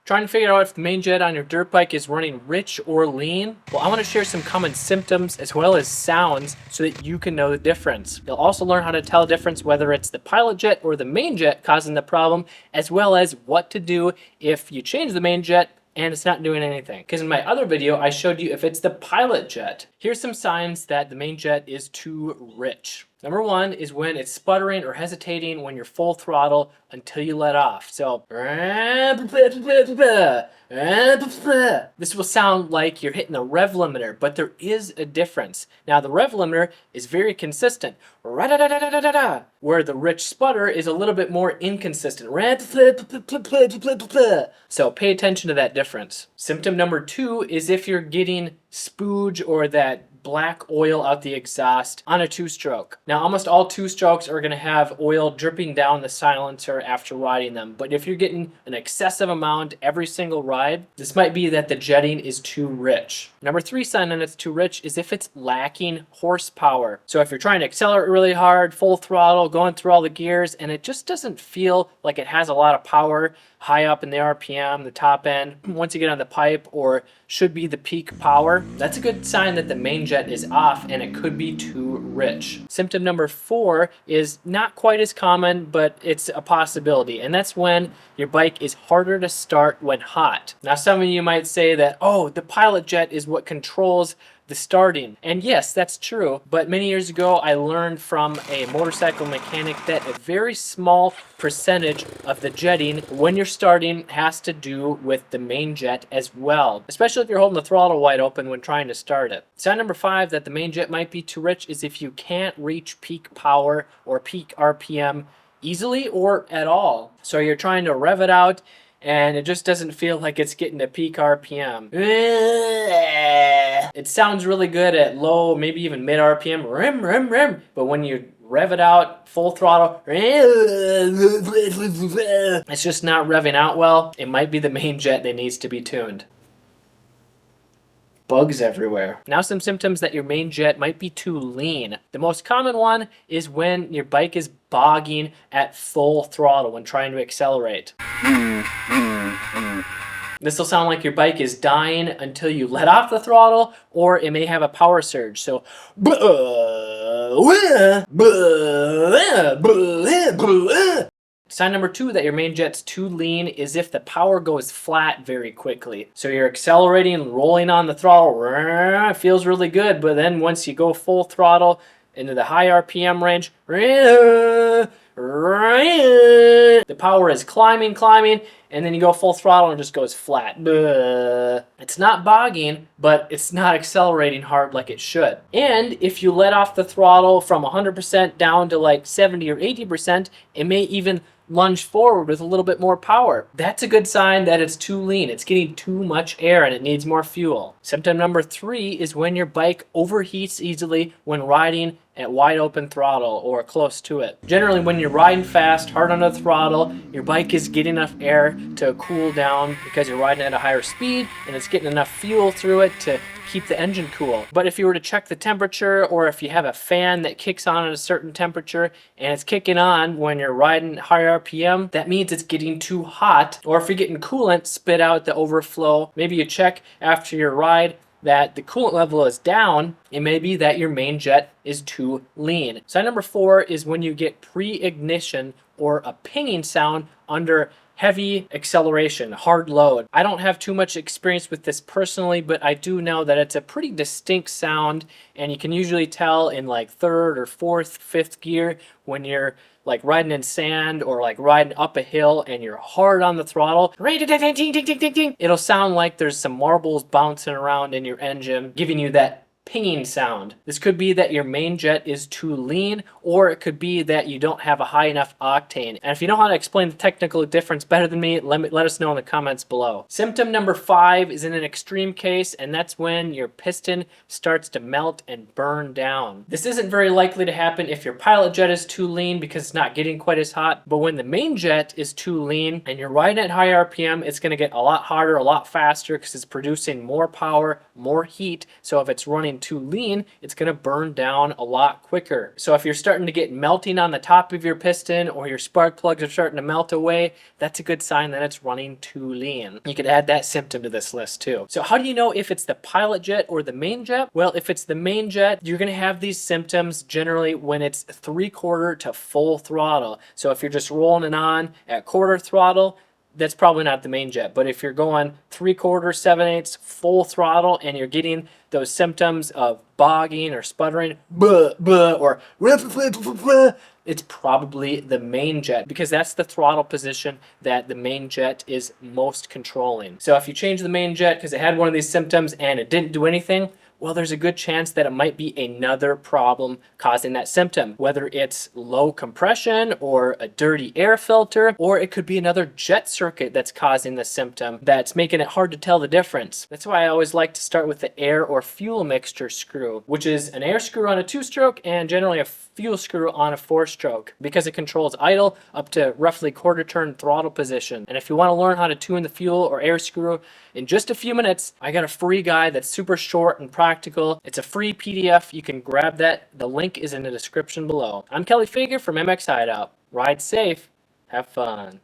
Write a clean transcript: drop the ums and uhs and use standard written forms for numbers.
Trying to figure out if the main jet on your dirt bike is running rich or lean? Well, I want to share some common symptoms as well as sounds so that you can know the difference. You'll also learn how to tell the difference whether it's the pilot jet or the main jet causing the problem, as well as what to do if you change the main jet and it's not doing anything. Because in my other video, I showed you if it's the pilot jet. Here's some signs that the main jet is too rich. Number one is when it's sputtering or hesitating when you're full throttle until you let off. So, this will sound like you're hitting the rev limiter, but there is a difference. Now, the rev limiter is very consistent, where the rich sputter is a little bit more inconsistent. So pay attention to that difference. Symptom number two is if you're getting spooge or that black oil out the exhaust on a two-stroke. Now, almost all two-strokes are going to have oil dripping down the silencer after riding them, but if you're getting an excessive amount every single ride, this might be that the jetting is too rich. Number three sign that it's too rich is if it's lacking horsepower. So if you're trying to accelerate really hard, full throttle, going through all the gears, and it just doesn't feel like it has a lot of power high up in the RPM, the top end, once you get on the pipe, or should be the peak power, that's a good sign that the main jet is off and it could be too rich. Symptom number four is not quite as common, but it's a possibility, and that's when your bike is harder to start when hot. Now, some of you might say that, oh, the pilot jet is what controls the starting. And yes, that's true, but many years ago I learned from a motorcycle mechanic that a very small percentage of the jetting when you're starting has to do with the main jet as well, especially if you're holding the throttle wide open when trying to start it. Sign number five that the main jet might be too rich is if you can't reach peak power or peak RPM easily or at all. So you're trying to rev it out and it just doesn't feel like it's getting to peak RPM. It sounds really good at low, maybe even mid RPM, but when you rev it out full throttle, it's just not revving out well. It might be the main jet that needs to be tuned. Bugs everywhere. Now some symptoms that your main jet might be too lean. The most common one is when your bike is bogging at full throttle when trying to accelerate. This will sound like your bike is dying until you let off the throttle, or it may have a power surge. So, sign number two that your main jet's too lean is if the power goes flat very quickly. So you're accelerating, rolling on the throttle, it feels really good, but then once you go full throttle into the high RPM range, the power is climbing, and then you go full throttle and it just goes flat. It's not bogging, but it's not accelerating hard like it should. And if you let off the throttle from 100% down to like 70 or 80%, it may even lunge forward with a little bit more power. That's a good sign that it's too lean. It's getting too much air and it needs more fuel. Symptom number three is when your bike overheats easily when riding at wide open throttle or close to it. Generally, when you're riding fast, hard on the throttle, your bike is getting enough air to cool down because you're riding at a higher speed and it's getting enough fuel through it to keep the engine cool. But if you were to check the temperature, or if you have a fan that kicks on at a certain temperature and it's kicking on when you're riding higher RPM, that means it's getting too hot. Or if you're getting coolant spit out the overflow, maybe you check after your ride that the coolant level is down. It may be that your main jet is too lean. Sign number four is when you get pre-ignition or a pinging sound under heavy acceleration, hard load. I don't have too much experience with this personally, but I do know that it's a pretty distinct sound, and you can usually tell in like third or fourth, fifth gear when you're like riding in sand or like riding up a hill and you're hard on the throttle. It'll sound like there's some marbles bouncing around in your engine, giving you that pinging sound. This could be that your main jet is too lean, or it could be that you don't have a high enough octane. And if you know how to explain the technical difference better than me, let us know in the comments below. Symptom number 5 is in an extreme case, and that's when your piston starts to melt and burn down. This isn't very likely to happen if your pilot jet is too lean because it's not getting quite as hot, but when the main jet is too lean and you're riding at high RPM, it's going to get a lot harder, a lot faster, because it's producing more power, more heat. So if it's running running too lean, it's going to burn down a lot quicker. So if you're starting to get melting on the top of your piston, or your spark plugs are starting to melt away, that's a good sign that it's running too lean. You could add that symptom to this list too. So how do you know if it's the pilot jet or the main jet? Well, if it's the main jet, you're going to have these symptoms generally when it's 3/4 to full throttle. So if you're just rolling it on at quarter throttle, that's probably not the main jet. But if you're going 3/4, 7/8, full throttle, and you're getting those symptoms of bogging or sputtering, or it's probably the main jet, because that's the throttle position that the main jet is most controlling. So if you change the main jet because it had one of these symptoms and it didn't do anything, well, there's a good chance that it might be another problem causing that symptom, whether it's low compression or a dirty air filter, or it could be another jet circuit that's causing the symptom that's making it hard to tell the difference. That's why I always like to start with the air or fuel mixture screw, which is an air screw on a 2-stroke and generally a fuel screw on a 4-stroke, because it controls idle up to roughly quarter turn throttle position. And if you want to learn how to tune the fuel or air screw in just a few minutes, I got a free guide that's super short and practical. It's a free PDF. You can grab that. The link is in the description below. I'm Kelly Fager from MX Hideout. Ride safe. Have fun.